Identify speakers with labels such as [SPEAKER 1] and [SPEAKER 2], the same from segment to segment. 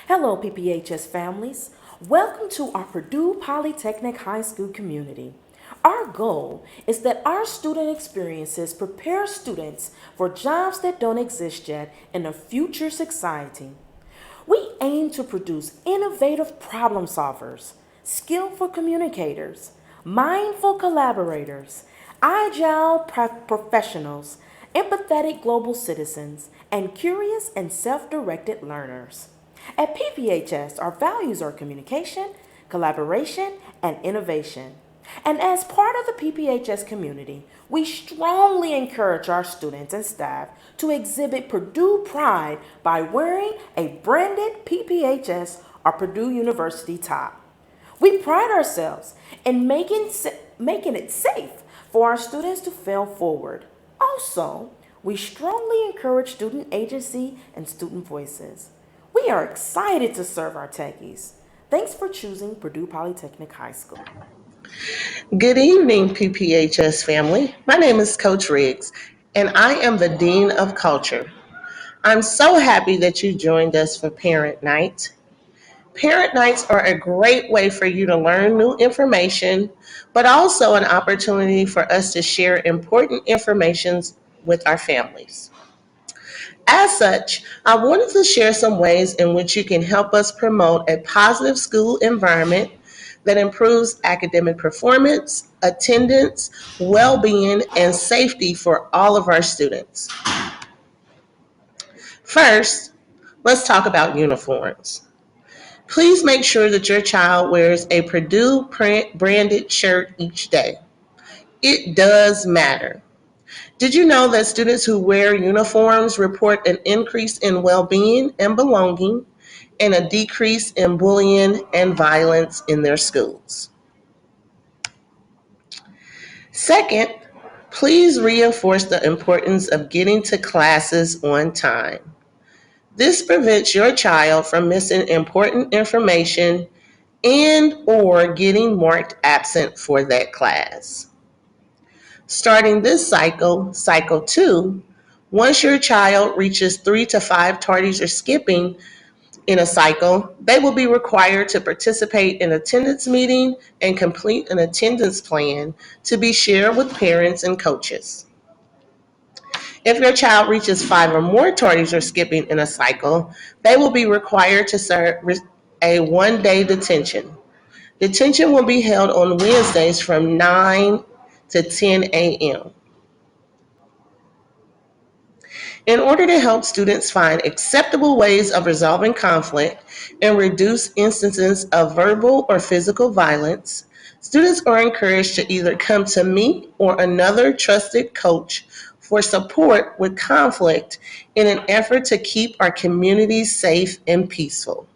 [SPEAKER 1] Hello, PPHS families. Welcome to our Purdue Polytechnic High School community. Our goal is that our student experiences prepare students for jobs that don't exist yet in a future society. We aim to produce innovative problem solvers, skillful communicators, mindful collaborators, agile professionals, empathetic global citizens, and curious and self-directed learners. At PPHS, our values are communication, collaboration, and innovation. And as part of the PPHS community, we strongly encourage our students and staff to exhibit Purdue pride by wearing a branded PPHS or Purdue University top. We pride ourselves in making it safe for our students to fail forward. Also, we strongly encourage student agency and student voices. We are excited to serve our techies. Thanks for choosing Purdue Polytechnic High School.
[SPEAKER 2] Good evening, PPHS family. My name is Coach Riggs, and I am the Dean of Culture. I'm so happy that you joined us for Parent Night. Parent Nights are a great way for you to learn new information, but also an opportunity for us to share important information with our families. As such, I wanted to share some ways in which you can help us promote a positive school environment that improves academic performance, attendance, well-being, and safety for all of our students. First, let's talk about uniforms. Please make sure that your child wears a Purdue branded shirt each day. It does matter. Did you know that students who wear uniforms report an increase in well-being and belonging and a decrease in bullying and violence in their schools? Second, please reinforce the importance of getting to classes on time. This prevents your child from missing important information and or getting marked absent for that class. Starting this cycle 2, once your child reaches 3 to 5 tardies or skipping in a cycle, they will be required to participate in attendance meeting and complete an attendance plan to be shared with parents and coaches. If your child reaches 5 or more tardies or skipping in a cycle, they will be required to serve a one-day detention. Detention will be held on Wednesdays from 9 to 10 a.m. In order to help students find acceptable ways of resolving conflict and reduce instances of verbal or physical violence, students are encouraged to either come to me or another trusted coach for support with conflict in an effort to keep our communities safe and peaceful.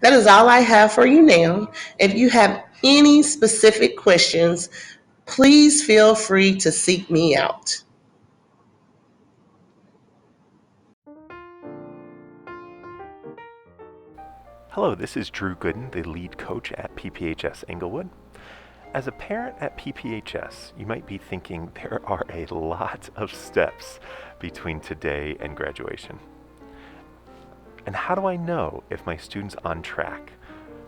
[SPEAKER 2] That is all I have for you now. If you have any specific questions, please feel free to seek me out.
[SPEAKER 3] Hello, this is Drew Gooden, the lead coach at PPHS Englewood. As a parent at PPHS, you might be thinking there are a lot of steps between today and graduation. And how do I know if my student's on track,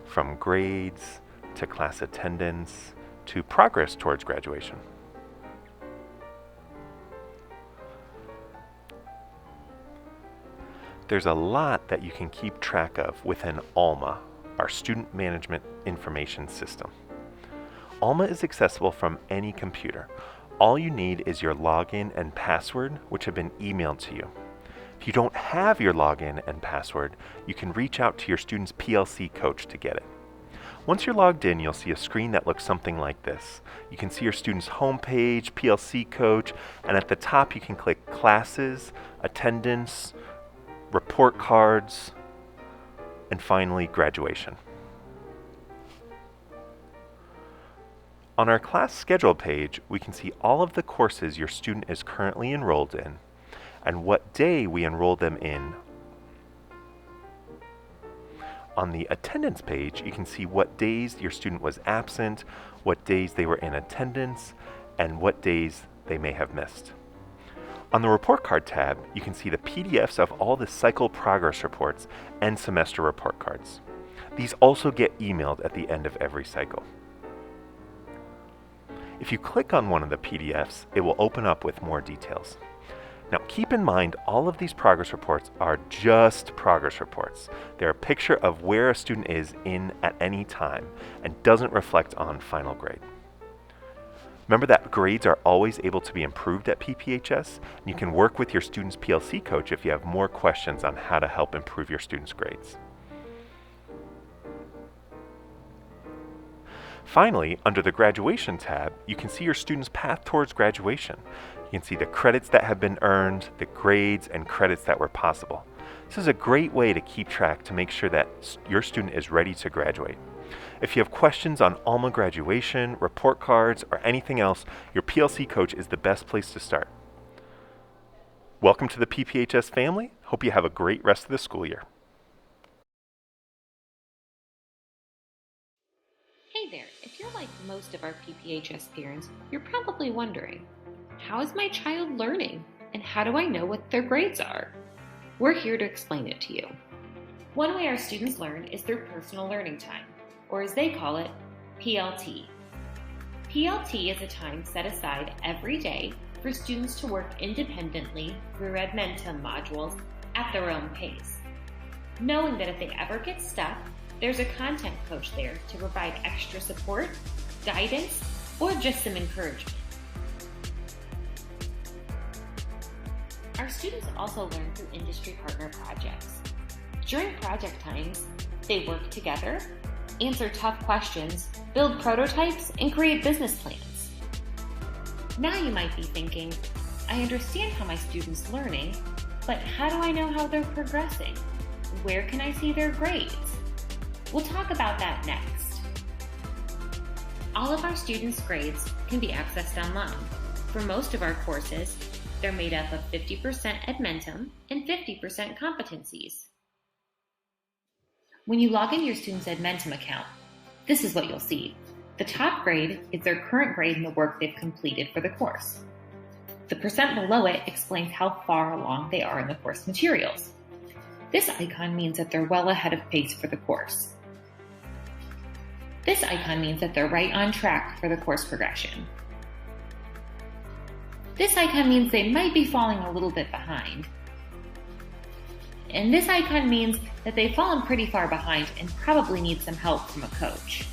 [SPEAKER 3] from grades to class attendance to progress towards graduation? There's a lot that you can keep track of within ALMA, our Student Management Information System. ALMA is accessible from any computer. All you need is your login and password, which have been emailed to you. If you don't have your login and password, you can reach out to your student's PLC coach to get it. Once you're logged in, you'll see a screen that looks something like this. You can see your student's homepage, PLC coach, and at the top you can click Classes, Attendance, Report Cards, and finally graduation. On our class schedule page, we can see all of the courses your student is currently enrolled in and what day we enrolled them in. On the attendance page, you can see what days your student was absent, what days they were in attendance, and what days they may have missed. On the Report Card tab, you can see the PDFs of all the cycle progress reports and semester report cards. These also get emailed at the end of every cycle. If you click on one of the PDFs, it will open up with more details. Now keep in mind, all of these progress reports are just progress reports. They're a picture of where a student is in at any time and doesn't reflect on final grade. Remember that grades are always able to be improved at PPHS, and you can work with your student's PLC coach if you have more questions on how to help improve your students' grades. Finally, under the Graduation tab, you can see your student's path towards graduation. You can see the credits that have been earned, the grades and credits that were possible. This is a great way to keep track to make sure that your student is ready to graduate. If you have questions on Alma graduation, report cards, or anything else, your PLC coach is the best place to start. Welcome to the PPHS family. Hope you have a great rest of the school year.
[SPEAKER 4] Hey there, if you're like most of our PPHS parents, you're probably wondering, how is my child learning? And how do I know what their grades are? We're here to explain it to you. One way our students learn is through personal learning time, or as they call it, PLT. PLT is a time set aside every day for students to work independently through Edmentum modules at their own pace, knowing that if they ever get stuck, there's a content coach there to provide extra support, guidance, or just some encouragement. Our students also learn through industry partner projects. During project times, they work together, answer tough questions, build prototypes, and create business plans. Now you might be thinking, I understand how my students' learning, but how do I know how they're progressing? Where can I see their grades? We'll talk about that next. All of our students' grades can be accessed online. For most of our courses, they're made up of 50% Edmentum and 50% competencies. When you log into your student's Edmentum account, this is what you'll see. The top grade is their current grade in the work they've completed for the course. The percent below it explains how far along they are in the course materials. This icon means that they're well ahead of pace for the course. This icon means that they're right on track for the course progression. This icon means they might be falling a little bit behind. And this icon means that they've fallen pretty far behind and probably need some help from a coach.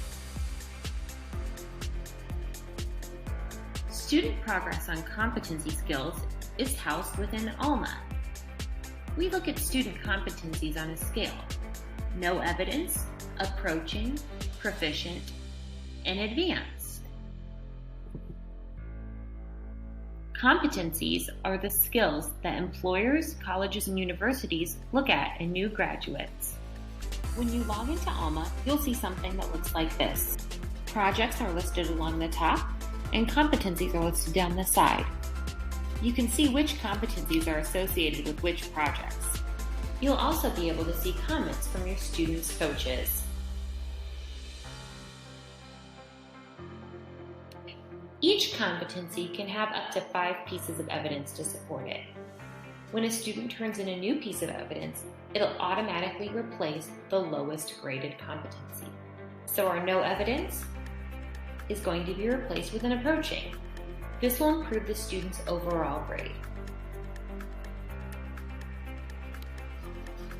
[SPEAKER 4] Student progress on competency skills is housed within Alma. We look at student competencies on a scale: no evidence, approaching, proficient, and advanced. Competencies are the skills that employers, colleges, and universities look at in new graduates. When you log into Alma, you'll see something that looks like this. Projects are listed along the top, and competencies are listed down the side. You can see which competencies are associated with which projects. You'll also be able to see comments from your students' coaches. Each competency can have up to 5 pieces of evidence to support it. When a student turns in a new piece of evidence, it'll automatically replace the lowest graded competency. So our no evidence is going to be replaced with an approaching. This will improve the student's overall grade.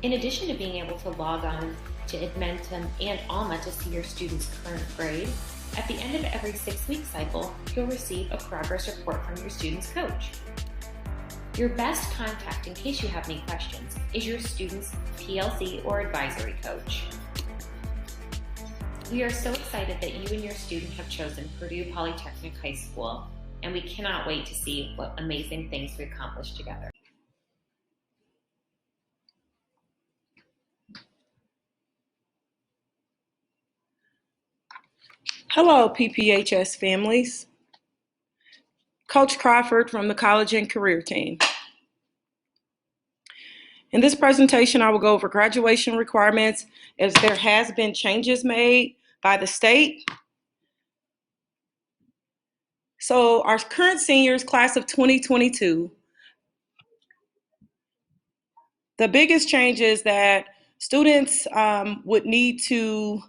[SPEAKER 4] In addition to being able to log on to Edmentum and Alma to see your student's current grade, at the end of every 6-week cycle, you'll receive a progress report from your student's coach. Your best contact in case you have any questions is your student's PLC or advisory coach. We are so excited that you and your student have chosen Purdue Polytechnic High School, and we cannot wait to see what amazing things we accomplish together.
[SPEAKER 5] Hello, PPHS families. Coach Crawford from the College and Career Team. In this presentation, I will go over graduation requirements as there has been changes made by the state. So our current seniors, class of 2022, The biggest change is that students would need to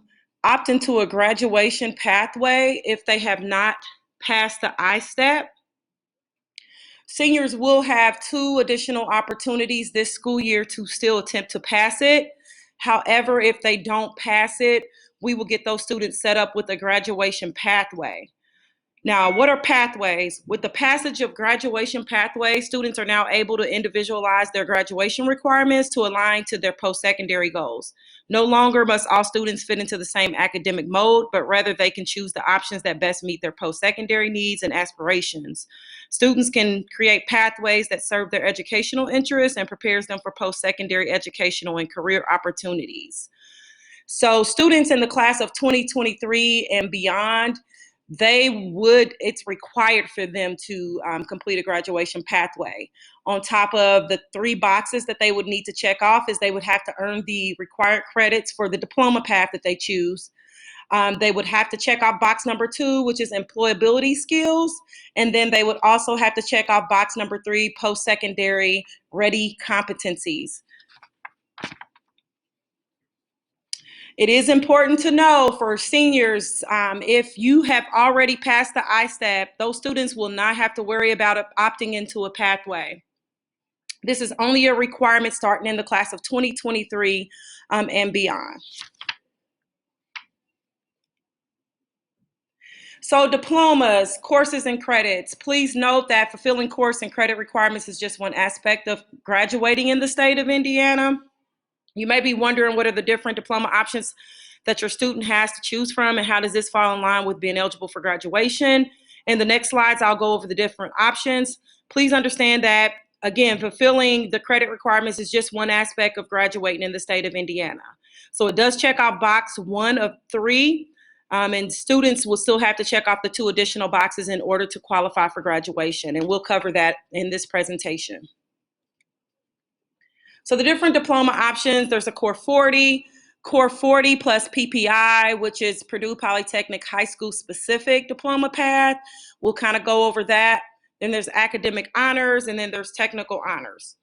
[SPEAKER 5] opt into a graduation pathway if they have not passed the I-STEP. Seniors will have 2 additional opportunities this school year to still attempt to pass it. However, if they don't pass it, we will get those students set up with a graduation pathway. Now, what are pathways? With the passage of graduation pathways, students are now able to individualize their graduation requirements to align to their post-secondary goals. No longer must all students fit into the same academic mode, but rather they can choose the options that best meet their post-secondary needs and aspirations. Students can create pathways that serve their educational interests and prepares them for post-secondary educational and career opportunities. So students in the class of 2023 and beyond, it's required for them to complete a graduation pathway. On top of the 3 boxes that they would need to check off is they would have to earn the required credits for the diploma path that they choose. They would have to check off box number 2, which is employability skills. And then they would also have to check off box number 3, post-secondary ready competencies. It is important to know for seniors, if you have already passed the I-STEP, those students will not have to worry about opting into a pathway. This is only a requirement starting in the class of 2023 and beyond. So diplomas, courses, and credits. Please note that fulfilling course and credit requirements is just one aspect of graduating in the state of Indiana. You may be wondering what are the different diploma options that your student has to choose from and how does this fall in line with being eligible for graduation. In the next slides, I'll go over the different options. Please understand that, again, fulfilling the credit requirements is just one aspect of graduating in the state of Indiana. So it does check off box 1 of 3, and students will still have to check off the 2 additional boxes in order to qualify for graduation, and we'll cover that in this presentation. So the different diploma options, there's a Core 40 plus PPI, which is Purdue Polytechnic High School specific diploma path. We'll kind of go over that. Then there's academic honors, and then there's technical honors.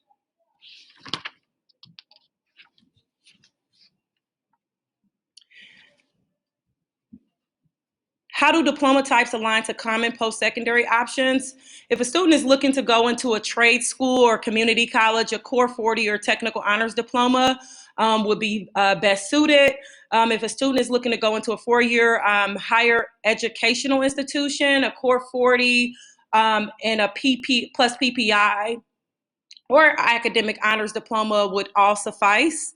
[SPEAKER 5] How do diploma types align to common post-secondary options? If a student is looking to go into a trade school or community college, a Core 40 or technical honors diploma would be best suited. If a student is looking to go into a 4-year higher educational institution, a Core 40 and a PP plus PPI or academic honors diploma would all suffice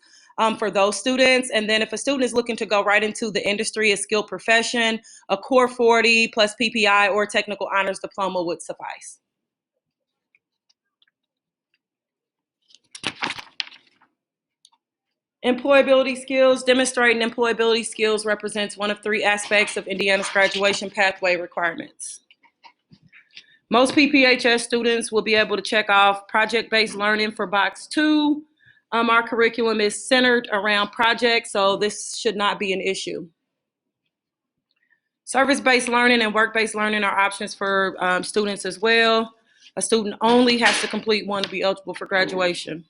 [SPEAKER 5] for those students. And then if a student is looking to go right into the industry, a skilled profession, a Core 40 plus PPI or technical honors diploma would suffice. Employability skills. Demonstrating employability skills represents one of 3 aspects of Indiana's graduation pathway requirements. Most PPHS students will be able to check off project-based learning for box 2. Our curriculum is centered around projects, so this should not be an issue. Service-based learning and work-based learning are options for students as well. A student only has to complete one to be eligible for graduation.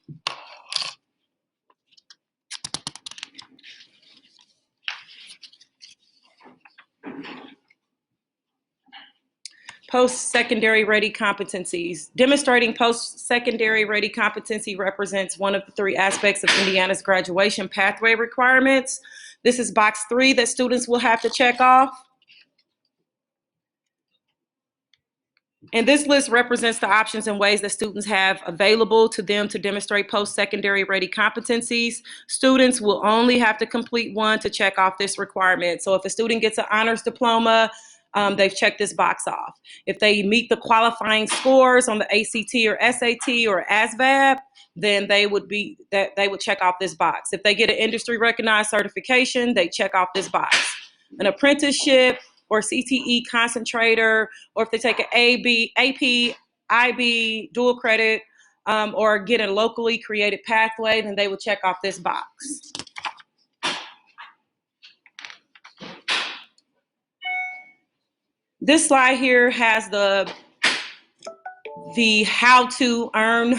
[SPEAKER 5] Post-secondary ready competencies. Demonstrating post-secondary ready competency represents one of the 3 aspects of Indiana's graduation pathway requirements. This is box 3 that students will have to check off. And this list represents the options and ways that students have available to them to demonstrate post-secondary ready competencies. Students will only have to complete one to check off this requirement. So if a student gets an honors diploma, they've checked this box off. If they meet the qualifying scores on the ACT or SAT or ASVAB, then they would check off this box. If they get an industry recognized certification, they check off this box. An apprenticeship or CTE concentrator, or if they take an AP, IB, dual credit, or get a locally created pathway, then they would check off this box. This slide here has the how to earn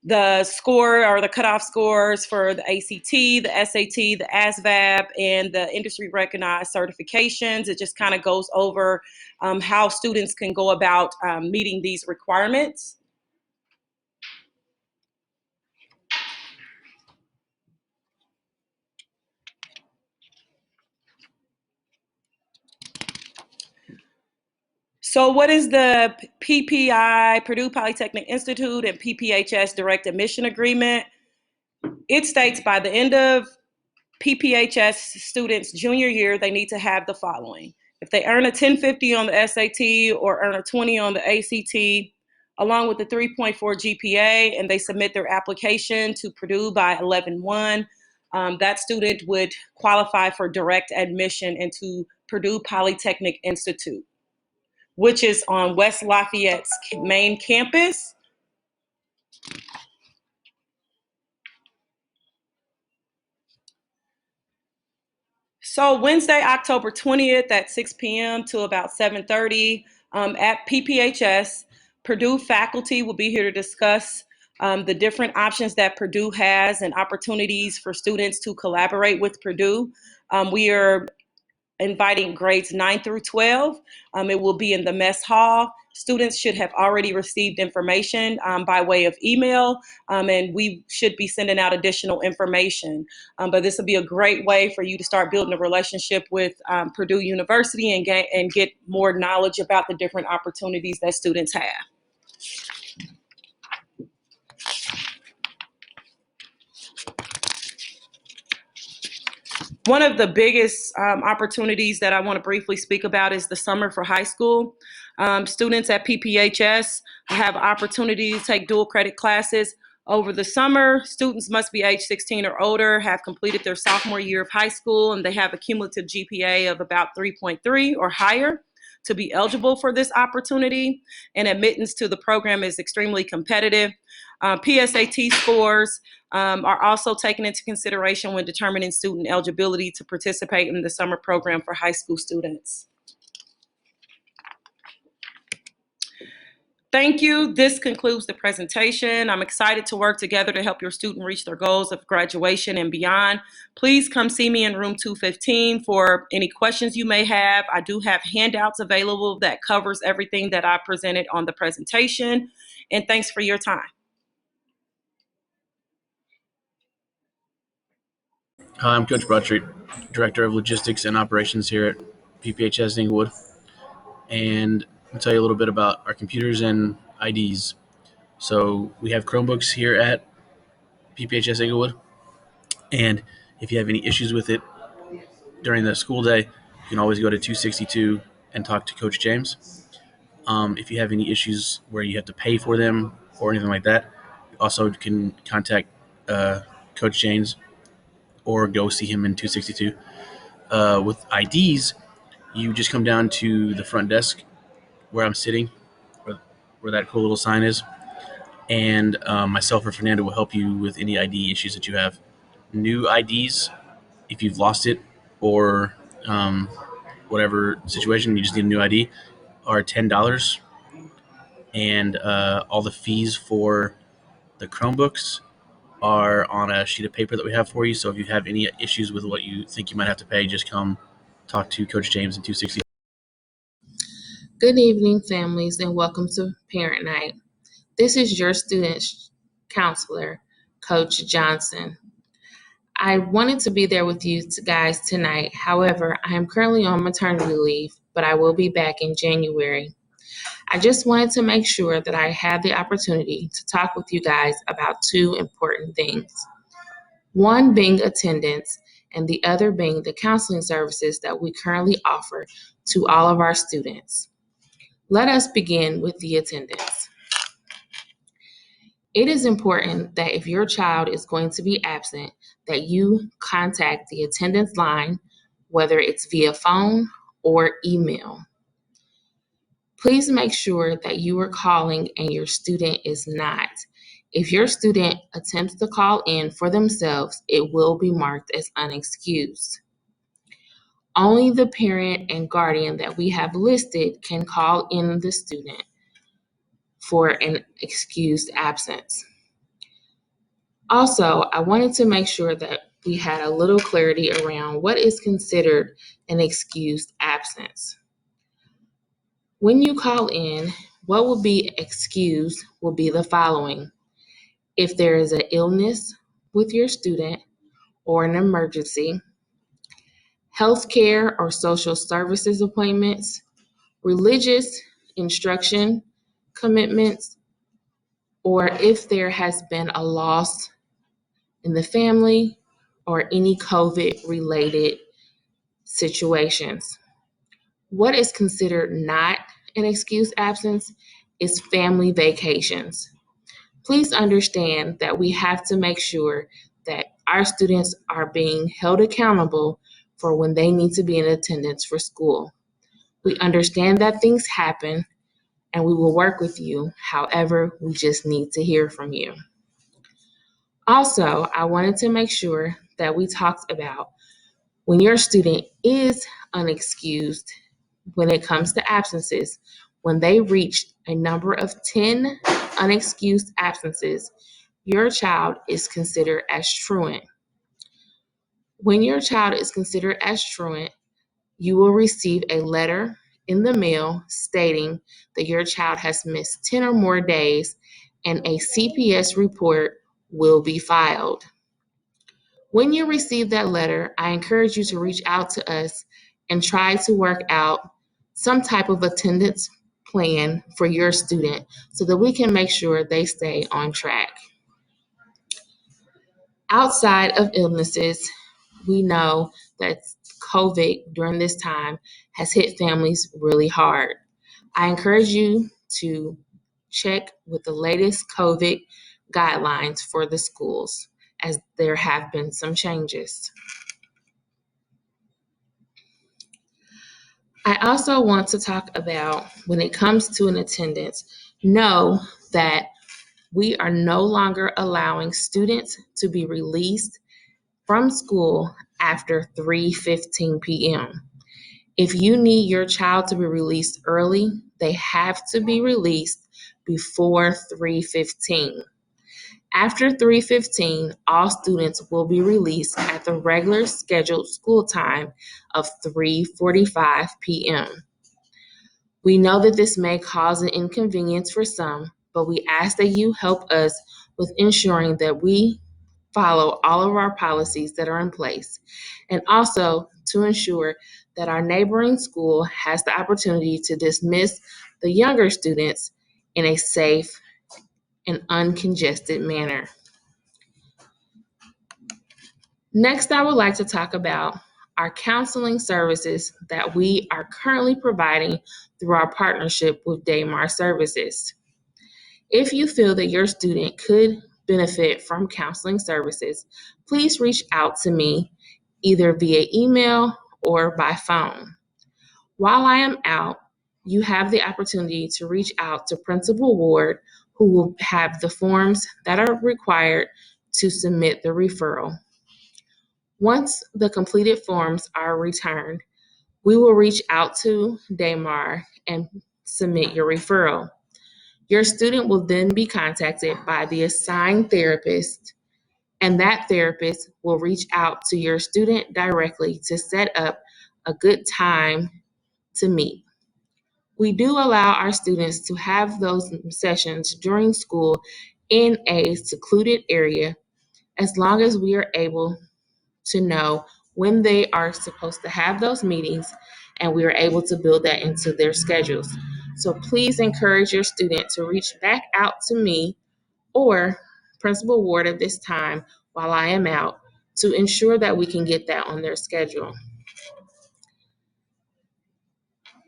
[SPEAKER 5] the score or the cutoff scores for the ACT, the SAT, the ASVAB, and the industry recognized certifications. It just kind of goes over how students can go about meeting these requirements. So what is the PPI, Purdue Polytechnic Institute, and PPHS Direct Admission Agreement? It states by the end of PPHS students' junior year, they need to have the following. If they earn a 1050 on the SAT or earn a 20 on the ACT, along with the 3.4 GPA, and they submit their application to Purdue by 11/1, that student would qualify for direct admission into Purdue Polytechnic Institute, which is on West Lafayette's main campus. So Wednesday, October 20th at 6 p.m. to about 7:30 at PPHS, Purdue faculty will be here to discuss the different options that Purdue has and opportunities for students to collaborate with Purdue. We are inviting grades 9 through 12. It will be in the mess hall. Students should have already received information by way of email, and we should be sending out additional information. But this will be a great way for you to start building a relationship with Purdue University and get more knowledge about the different opportunities that students have. One of the biggest opportunities that I want to briefly speak about is the summer for high school. Students at PPHS have opportunity to take dual credit classes over the summer. Students must be age 16 or older, have completed their sophomore year of high school, and they have a cumulative GPA of about 3.3 or higher to be eligible for this opportunity. And admittance to the program is extremely competitive. PSAT scores are also taken into consideration when determining student eligibility to participate in the summer program for high school students. Thank you. This concludes the presentation. I'm excited to work together to help your student reach their goals of graduation and beyond. Please come see me in room 215 for any questions you may have. I do have handouts available that covers everything that I presented on the presentation. And thanks for your time.
[SPEAKER 6] Hi, I'm Coach Broadstreet, Director of Logistics and Operations here at PPHS Inglewood. And I'll tell you a little bit about our computers and IDs. So we have Chromebooks here at PPHS Inglewood. And if you have any issues with it during the school day, you can always go to 262 and talk to Coach James. If you have any issues where you have to pay for them or anything like that, you also can contact Coach James or go see him in 262. With IDs, you just come down to the front desk where I'm sitting, where that cool little sign is, and myself or Fernando will help you with any ID issues that you have. New IDs, if you've lost it or whatever situation, you just need a new ID, are $10, and all the fees for the Chromebooks are on a sheet of paper that we have for you. So if you have any issues with what you think you might have to pay, just come talk to Coach James in 260.
[SPEAKER 7] Good evening, families, and welcome to Parent Night. This is your student counselor, Coach Johnson. I wanted to be there with you guys tonight. However, I am currently on maternity leave, but I will be back in January. I just wanted to make sure that I had the opportunity to talk with you guys about two important things. One being attendance, and the other being the counseling services that we currently offer to all of our students. Let us begin with the attendance. It is important that if your child is going to be absent, that you contact the attendance line, whether it's via phone or email. Please make sure that you are calling and your student is not. If your student attempts to call in for themselves, it will be marked as unexcused. Only the parent and guardian that we have listed can call in the student for an excused absence. Also, I wanted to make sure that we had a little clarity around what is considered an excused absence. When you call in, what will be excused will be the following. If there is an illness with your student or an emergency, healthcare or social services appointments, religious instruction commitments, or if there has been a loss in the family or any COVID-related situations. What is considered not an excused absence is family vacations. Please understand that we have to make sure that our students are being held accountable for when they need to be in attendance for school. We understand that things happen and we will work with you. However, we just need to hear from you. Also, I wanted to make sure that we talked about when your student is unexcused when it comes to absences, when they reach a number of 10 unexcused absences, your child is considered as truant. When your child is considered as truant, you will receive a letter in the mail stating that your child has missed 10 or more days and a CPS report will be filed. When you receive that letter, I encourage you to reach out to us and try to work out some type of attendance plan for your student so that we can make sure they stay on track. Outside of illnesses, we know that COVID during this time has hit families really hard. I encourage you to check with the latest COVID guidelines for the schools, as there have been some changes. I also want to talk about when it comes to an attendance, know that we are no longer allowing students to be released from school after 3:15 p.m. If you need your child to be released early, they have to be released before 3:15. After 3:15, all students will be released at the regular scheduled school time of 3:45 p.m. We know that this may cause an inconvenience for some, but we ask that you help us with ensuring that we follow all of our policies that are in place, and also to ensure that our neighboring school has the opportunity to dismiss the younger students in a safe and uncongested manner. Next, I would like to talk about our counseling services that we are currently providing through our partnership with Damar Services. If you feel that your student could benefit from counseling services, please reach out to me either via email or by phone. While I am out, you have the opportunity to reach out to Principal Ward, who will have the forms that are required to submit the referral. Once the completed forms are returned, we will reach out to Damar and submit your referral. Your student will then be contacted by the assigned therapist, and that therapist will reach out to your student directly to set up a good time to meet. We do allow our students to have those sessions during school in a secluded area as long as we are able to know when they are supposed to have those meetings and we are able to build that into their schedules. So please encourage your student to reach back out to me or Principal Ward at this time while I am out to ensure that we can get that on their schedule.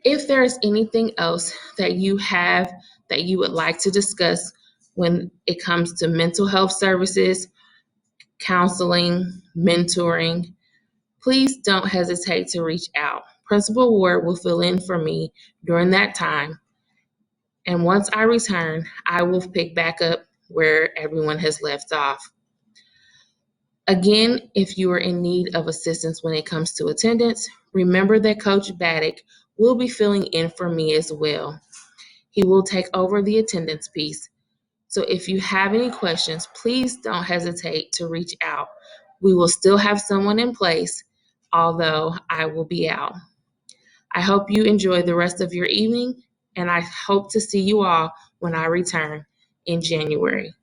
[SPEAKER 7] If there is anything else that you have that you would like to discuss when it comes to mental health services, counseling, mentoring, please don't hesitate to reach out. Principal Ward will fill in for me during that time. And once I return, I will pick back up where everyone has left off. Again, if you are in need of assistance when it comes to attendance, remember that Coach Baddock will be filling in for me as well. He will take over the attendance piece. So if you have any questions, please don't hesitate to reach out. We will still have someone in place, although I will be out. I hope you enjoy the rest of your evening, and I hope to see you all when I return in January.